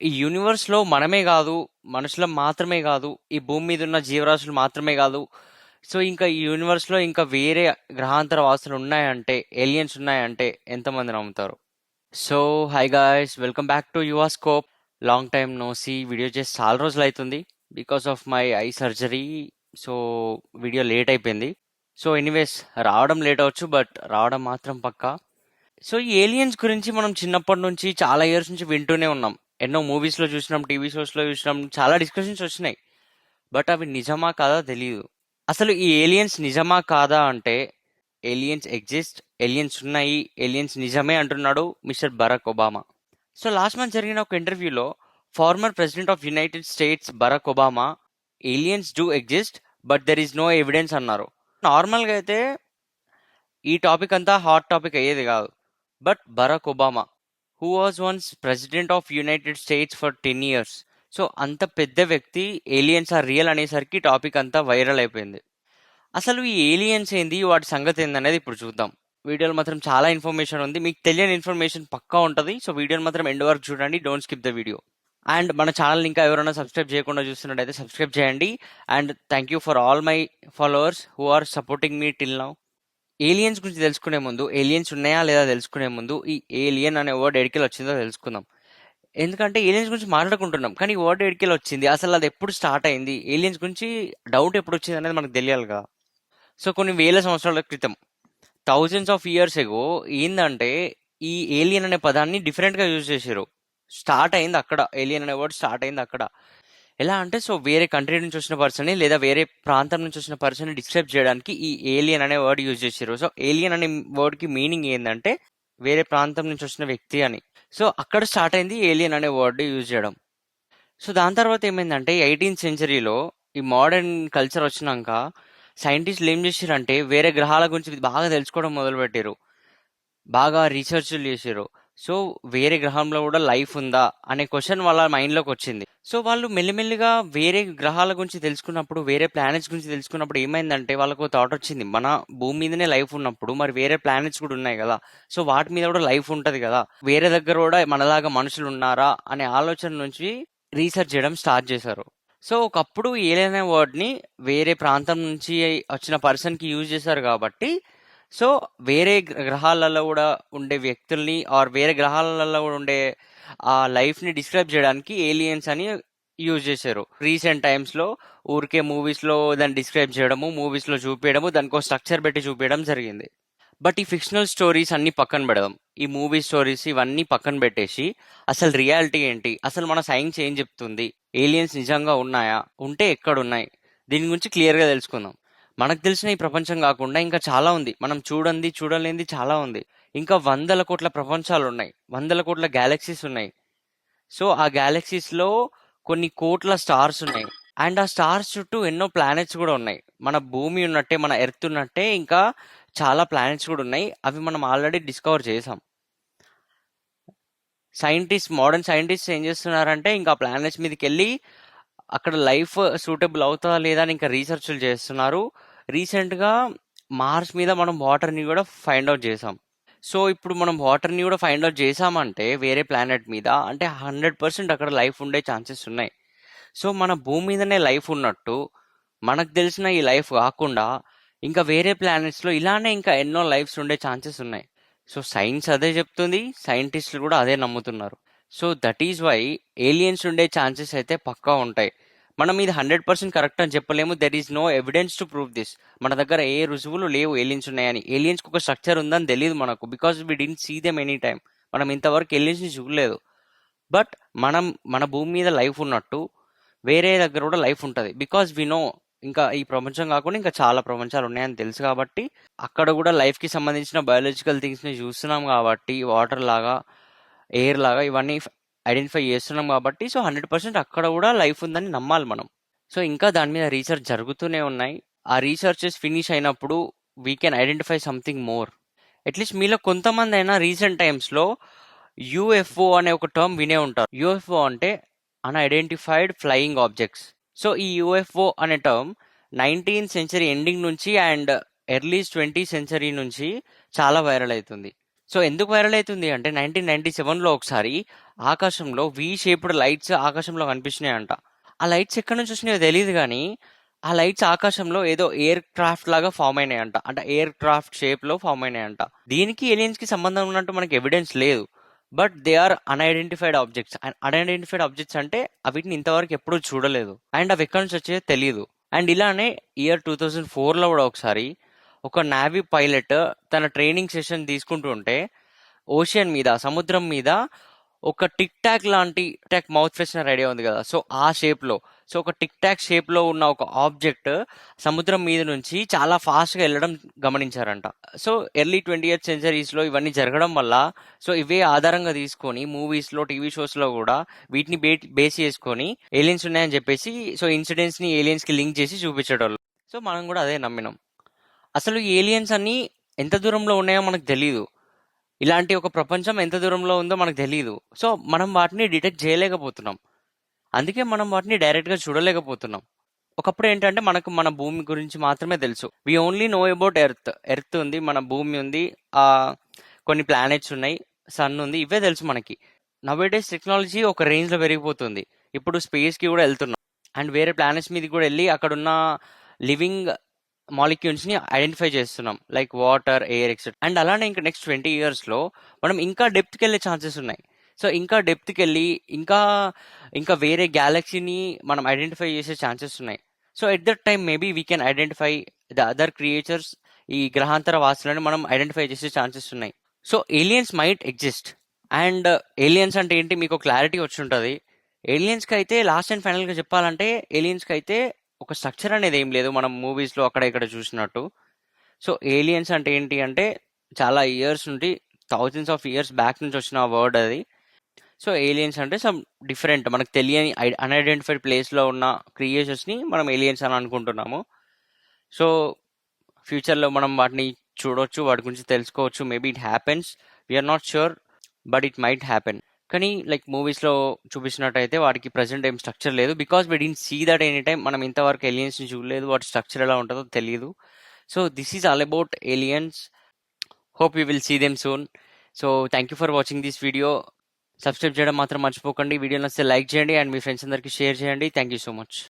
ఈ యూనివర్స్‌లో మనమే గాదు, మనుషులం మాత్రమే గాదు, ఈ భూమి మీద ఉన్న జీవరాశులు మాత్రమే గాదు. సో, ఇంకా ఈ యూనివర్స్‌లో ఇంకా వేరే గ్రహాంతర వాసులు ఉన్నాయంటే, ఏలియన్స్ ఉన్నాయంటే ఎంతమంది నమ్ముతారు? So, hi guys, welcome back to Yuva Scope. Long time no see. Video చేసి చాలా రోజులైతుంది. Because of my eye surgery. So, video late అయిపోయింది. సో, ఎనీవేస్ రావడం లేట్ అవ్వచ్చు, బట్ రావడం మాత్రం పక్కా. సో, ఈ ఏలియన్స్ గురించి మనం చిన్నప్పటి నుంచి చాలా ఇయర్స్ నుంచి వింటూనే ఉన్నాం. ఎన్నో మూవీస్‌లో చూసినాం, టీవీ షోస్‌లో చూసినాం, చాలా డిస్కషన్స్ వచ్చినాయి. బట్ అవి నిజమా కాదా తెలీదు. అసలు ఈ ఏలియన్స్ నిజమా కాదా అంటే, ఏలియన్స్ ఎగ్జిస్ట్, ఏలియన్స్ ఉన్నాయి, ఏలియన్స్ నిజమే అంటున్నాడు mister Barack Obama. So, last month జరిగిన ఒక ఇంటర్వ్యూలో former president of United States Barack Obama aliens do exist but there is no evidence అన్నారు. నార్మల్‌గా అయితే ఈ టాపిక్ అంతా హాట్ టాపిక్ అయ్యేది కాదు. But Barack Obama, who was once president of United States for 10 years, so అంత పెద్ద వ్యక్తి ఏలియన్స్ ఆర్ రియల్ అనేసరికి టాపిక్ అంతా వైరల్ అయిపోయింది. అసలు ఈ ఏలియన్స్ ఏంది, వాటి సంగతి ఏందనేది ఇప్పుడు చూద్దాం. వీడియోలో మాత్రం చాలా ఇన్ఫర్మేషన్ ఉంది, మీకు తెలియని ఇన్ఫర్మేషన్ పక్కా ఉంటుంది. సో వీడియోని మాత్రం ఎండ్ వరకు చూడండి, don't skip the video. And మన ఛానల్ ఇంకా ఎవరైనా సబ్స్క్రైబ్ చేయకుండా చూస్తున్నట్టయితే సబ్స్క్రైబ్ చేయండి. And thank you for all my followers who are supporting me till now. Aliens గురించి తెలుసుకునే ముందు, ఏలియన్స్ ఉన్నాయా లేదా తెలుసుకునే ముందు, ఈ ఏలియన్ అనే వర్డ్ ఎడికెళ్ళి వచ్చిందో తెలుసుకుందాం. ఎందుకంటే ఏలియన్స్ గురించి మాట్లాడుకుంటున్నాం, కానీ ఈ వర్డ్ ఎడికెళ్ళి వచ్చింది, అసలు అది ఎప్పుడు స్టార్ట్ అయింది, ఏలియన్స్ గురించి డౌట్ ఎప్పుడు వచ్చింది అనేది మనకు తెలియాలి కదా. సో కొన్ని వేల సంవత్సరాల క్రితం, థౌజండ్స్ ఆఫ్ ఇయర్స్ ఎగో, ఏందంటే ఈ ఏలియన్ అనే పదాన్ని డిఫరెంట్గా యూజ్ చేశారు. స్టార్ట్ అయింది అక్కడ, ఏలియన్ అనే వర్డ్ స్టార్ట్ అయింది అక్కడ. ఎలా అంటే, సో వేరే కంట్రీ నుంచి వచ్చిన పర్సన్ లేదా వేరే ప్రాంతం నుంచి వచ్చిన పర్సన్ డిస్క్రైబ్ చేయడానికి ఈ ఏలియన్ అనే వర్డ్ యూజ్ చేశారు. సో ఏలియన్ అనే వర్డ్ కి మీనింగ్ ఏంటంటే వేరే ప్రాంతం నుంచి వచ్చిన వ్యక్తి అని. సో అక్కడ స్టార్ట్ అయింది ఏలియన్ అనే వర్డ్ యూజ్ చేయడం. సో దాని తర్వాత ఏమైందంటే 18th సెంచరీలో ఈ మోడర్న్ కల్చర్ వచ్చినాక సైంటిస్టులు ఏం చేశారంటే వేరే గ్రహాల గురించి బాగా తెలుసుకోవడం మొదలుపెట్టారు, బాగా రీసెర్చ్లు చేశారు. సో వేరే గ్రహంలో కూడా లైఫ్ ఉందా అనే క్వశ్చన్ వాళ్ళ మైండ్లోకి వచ్చింది. సో వాళ్ళు మెల్లిమెల్లిగా వేరే గ్రహాల గురించి తెలుసుకున్నప్పుడు, వేరే ప్లానెట్స్ గురించి తెలుసుకున్నప్పుడు ఏమైందంటే వాళ్ళకు థాట్ వచ్చింది, మన భూమి మీదనే లైఫ్ ఉన్నప్పుడు మరి వేరే ప్లానెట్స్ కూడా ఉన్నాయి కదా, సో వాటి మీద కూడా లైఫ్ ఉంటుంది కదా, వేరే దగ్గర కూడా మనలాగా మనుషులు ఉన్నారా అనే ఆలోచన నుంచి రీసెర్చ్ చేయడం స్టార్ట్ చేశారు. సో ఒకప్పుడు ఏలియన్ అనే వర్డ్ని వేరే ప్రాంతం నుంచి వచ్చిన పర్సన్కి యూజ్ చేశారు కాబట్టి, సో వేరే గ్రహాలలో కూడా ఉండే వ్యక్తుల్ని ఆర్ వేరే గ్రహాలలో కూడా ఉండే ఆ లైఫ్ని డిస్క్రైబ్ చేయడానికి ఏలియన్స్ అని యూజ్ చేశారు. రీసెంట్ టైమ్స్లో ఊరికే మూవీస్లో దాన్ని డిస్క్రైబ్ చేయడము, మూవీస్లో చూపించడము, దానికో స్ట్రక్చర్ పెట్టి చూపించడం జరిగింది. బట్ ఈ ఫిక్షనల్ స్టోరీస్ అన్ని పక్కన పెడదాం, ఈ మూవీ స్టోరీస్ ఇవన్నీ పక్కన పెట్టేసి అసలు రియాలిటీ ఏంటి, అసలు మన సైన్స్ ఏం చెప్తుంది, ఏలియన్స్ నిజంగా ఉన్నాయా, ఉంటే ఎక్కడున్నాయి, దీని గురించి క్లియర్గా తెలుసుకుందాం. మనకు తెలిసిన ఈ ప్రపంచం కాకుండా ఇంకా చాలా ఉంది, మనం చూడండి చూడలేనిది చాలా ఉంది. ఇంకా వందల కోట్ల ప్రపంచాలు ఉన్నాయి, వందల కోట్ల గ్యాలక్సీస్ ఉన్నాయి. సో ఆ గ్యాలక్సీస్ లో కొన్ని కోట్ల స్టార్స్ ఉన్నాయి. అండ్ ఆ స్టార్స్ చుట్టూ ఎన్నో ప్లానెట్స్ కూడా ఉన్నాయి. మన భూమి ఉన్నట్టే, మన ఎర్త్ ఉన్నట్టే ఇంకా చాలా ప్లానెట్స్ కూడా ఉన్నాయి. అవి మనం ఆల్రెడీ డిస్కవర్ చేసాం. మోడర్న్ సైంటిస్ట్ ఏం చేస్తున్నారంటే ఇంకా ప్లానెట్స్ మీదకి వెళ్ళి అక్కడ లైఫ్ సూటబుల్ అవుతుందా లేదా అని ఇంకా రీసెర్చ్లు చేస్తున్నారు. రీసెంట్గా మార్స్ మీద మనం వాటర్ని కూడా ఫైండ్ అవుట్ చేసాం. సో ఇప్పుడు మనం వాటర్ని కూడా ఫైండ్ అవుట్ చేసామంటే వేరే ప్లానెట్ మీద, అంటే 100% అక్కడ లైఫ్ ఉండే ఛాన్సెస్ ఉన్నాయి. సో మన భూమి మీదనే లైఫ్ ఉన్నట్టు, మనకు తెలిసిన ఈ లైఫ్ కాకుండా ఇంకా వేరే ప్లానెట్స్లో ఇలానే ఇంకా ఎన్నో లైఫ్స్ ఉండే ఛాన్సెస్ ఉన్నాయి. సో సైన్స్ అదే చెప్తుంది, సైంటిస్టులు కూడా అదే నమ్ముతున్నారు. So that is why aliens ఉండే ఛాన్సెస్ అయితే పక్కా ఉంటాయి. మనం ఇది 100% కరెక్ట్ అని చెప్పలేము, there is no evidence to prove this. మన దగ్గర ఏ రుజువులు లేవు ఏలియన్స్ ఉన్నాయని. ఏలియన్స్కి ఒక స్ట్రక్చర్ ఉందని తెలియదు మనకు, because we didn't see them any time. మనం ఇంతవరకు ఏలియన్స్ని చూడలేదు. బట్ మన భూమి మీద లైఫ్ ఉన్నట్టు వేరే దగ్గర కూడా లైఫ్ ఉంటుంది, బికాస్ వి నో ఇంకా ఈ ప్రపంచం కాకుండా ఇంకా చాలా ప్రపంచాలు ఉన్నాయని తెలుసు కాబట్టి, అక్కడ కూడా లైఫ్కి సంబంధించిన బయాలజికల్ థింగ్స్ని చూస్తున్నాం కాబట్టి, వాటర్ లాగా, ఎయిర్ లాగా ఇవన్నీ ఐడెంటిఫై చేస్తున్నాం కాబట్టి, సో 100% అక్కడ కూడా లైఫ్ ఉందని నమ్మాలి మనం. సో ఇంకా దాని మీద రీసెర్చ్ జరుగుతూనే ఉన్నాయి. ఆ రీసెర్చెస్ ఫినిష్ అయినప్పుడు we can identify something more. At least మీలో కొంతమంది అయినా రీసెంట్ టైమ్స్లో యూఎఫ్ఓ అనే ఒక టర్మ్ వినే ఉంటారు. యూఎఫ్ఓ అంటే అన్ఐడెంటిఫైడ్ ఫ్లయింగ్ ఆబ్జెక్ట్స్. సో ఈ యూఎఫ్ఓ అనే టర్మ్ 19th సెంచరీ ఎండింగ్ నుంచి అండ్ ఎర్లీ 20th సెంచరీ నుంచి చాలా వైరల్ అవుతుంది. సో ఎందుకు వైరల్ అవుతుంది అంటే 1997లో ఒకసారి ఆకాశంలో వి షేప్డ్ లైట్స్ ఆకాశంలో కనిపించినాయంట. ఆ లైట్స్ ఎక్కడి నుంచి వచ్చినాయో తెలియదు కానీ ఆ లైట్స్ ఆకాశంలో ఏదో ఎయిర్ క్రాఫ్ట్ లాగా ఫామ్ అయినాయంట. అంటే ఎయిర్ క్రాఫ్ట్ షేప్ లో ఫామ్ అయినాయంట. దీనికి ఏలియన్స్ కి సంబంధం ఉన్నట్టు మనకి ఎవిడెన్స్ లేదు. But they are unidentified objects. Unidentified objects అంటే వీటిని ఇంతవరకు ఎప్పుడూ చూడలేదు అండ్ అవి ఎక్కడి నుంచి వచ్చేదో తెలియదు. అండ్ ఇలానే ఇయర్ 2004లో కూడా ఒకసారి ఒక నావీ పైలట్ తన ట్రైనింగ్ సెషన్ తీసుకుంటూ ఉంటే ఓషియన్ మీద, సముద్రం మీద ఒక టిక్ టాక్ లాంటి మౌత్ ఫ్రెషనర్ ఐడియా ఉంది కదా, సో ఆ షేప్ లో, సో ఒక టిక్ టాక్ షేప్ లో ఉన్న ఒక ఆబ్జెక్ట్ సముద్రం మీద నుంచి చాలా ఫాస్ట్ గా వెళ్ళడం గమనించారంట. సో ఎర్లీ 20th సెంచరీస్ లో ఇవన్నీ జరగడం వల్ల సో ఇవే ఆధారంగా తీసుకొని మూవీస్ లో, టీవీ షోస్ లో కూడా వీటిని బేస్ చేసుకొని ఏలియన్స్ ఉన్నాయని చెప్పేసి సో ఇన్సిడెంట్స్ ని ఏలియన్స్ కి లింక్ చేసి చూపించేటోళ్ళు. సో మనం కూడా అదే నమ్మినాం. అసలు ఈ ఏలియన్స్ అన్ని ఎంత దూరంలో ఉన్నాయో మనకు తెలియదు. ఇలాంటి ఒక ప్రపంచం ఎంత దూరంలో ఉందో మనకు తెలియదు. సో మనం వాటిని డిటెక్ట్ చేయలేకపోతున్నాం. అందుకే మనం వాటిని డైరెక్ట్ గా చూడలేకపోతున్నాం. ఒకప్పుడు ఏంటంటే మనకు మన భూమి గురించి మాత్రమే తెలుసు. We only know about earth ఉంది, మన భూమి ఉంది, ఆ కొన్ని ప్లానెట్స్ ఉన్నాయి, సన్ ఉంది, ఇవే తెలుసు మనకి. నవేడేస్ టెక్నాలజీ ఒక రేంజ్ లో పెరిగిపోతుంది. ఇప్పుడు స్పేస్ కి కూడా వెళ్తున్నాం అండ్ వేరే ప్లానెట్స్ మీదకి కూడా వెళ్ళి అక్కడున్న లివింగ్ మాలిక్యూల్స్ ని ఐడెంటిఫై చేస్తున్నాం, like water, air, etcetera. And అలానే ఇంకా నెక్స్ట్ 20 years లో మనం ఇంకా డెప్త్కి వెళ్ళే ఛాన్సెస్ ఉన్నాయి. సో ఇంకా డెప్త్కి వెళ్ళి ఇంకా ఇంకా వేరే గ్యాలక్సీని మనం ఐడెంటిఫై చేసే ఛాన్సెస్ ఉన్నాయి. So at that time maybe we can identify the other creatures. ఈ గ్రహాంతర వాసులను మనం ఐడెంటిఫై చేసే ఛాన్సెస్ ఉన్నాయి. So aliens might exist. And aliens అంటే ఏంటి మీకు క్లారిటీ వచ్చి ఉంటుంది. ఏలియన్స్కి అయితే లాస్ట్ అండ్ ఫైనల్గా చెప్పాలంటే ఏలియన్స్కి అయితే ఒక స్ట్రక్చర్ అనేది ఏం లేదు, మనం మూవీస్లో అక్కడ ఇక్కడ చూసినట్టు. సో ఏలియన్స్ అంటే ఏంటి అంటే చాలా ఇయర్స్ నుండి, థౌజండ్స్ ఆఫ్ ఇయర్స్ బ్యాక్ నుంచి వచ్చిన వర్డ్ అది. సో ఏలియన్స్ అంటే సమ్ డిఫరెంట్, మనకు తెలియని అన్ఐడెంటిఫైడ్ ప్లేస్లో ఉన్న క్రియేచర్స్ని మనం ఏలియన్స్ అని అనుకుంటున్నాము. సో ఫ్యూచర్లో మనం వాటిని చూడొచ్చు, వాటి గురించి తెలుసుకోవచ్చు. Maybe it happens, we are not sure, but it might happen. కానీ లైక్ మూవీస్లో చూపించినట్టయితే వాటికి ప్రజెంట్ ఏం స్ట్రక్చర్ లేదు. Because we didn't see that any time. మనం ఇంతవరకు ఏలియన్స్ని చూడలేదు, వాటి స్ట్రక్చర్ ఎలా ఉంటుందో తెలియదు. So this is all about aliens. Hope you will see them soon. So thank you for watching this video. Subscribe చేయడం మాత్రం మర్చిపోకండి. వీడియో నచ్చితే లైక్ చేయండి అండ్ మీ ఫ్రెండ్స్ అందరికీ షేర్ చేయండి. Thank you so much.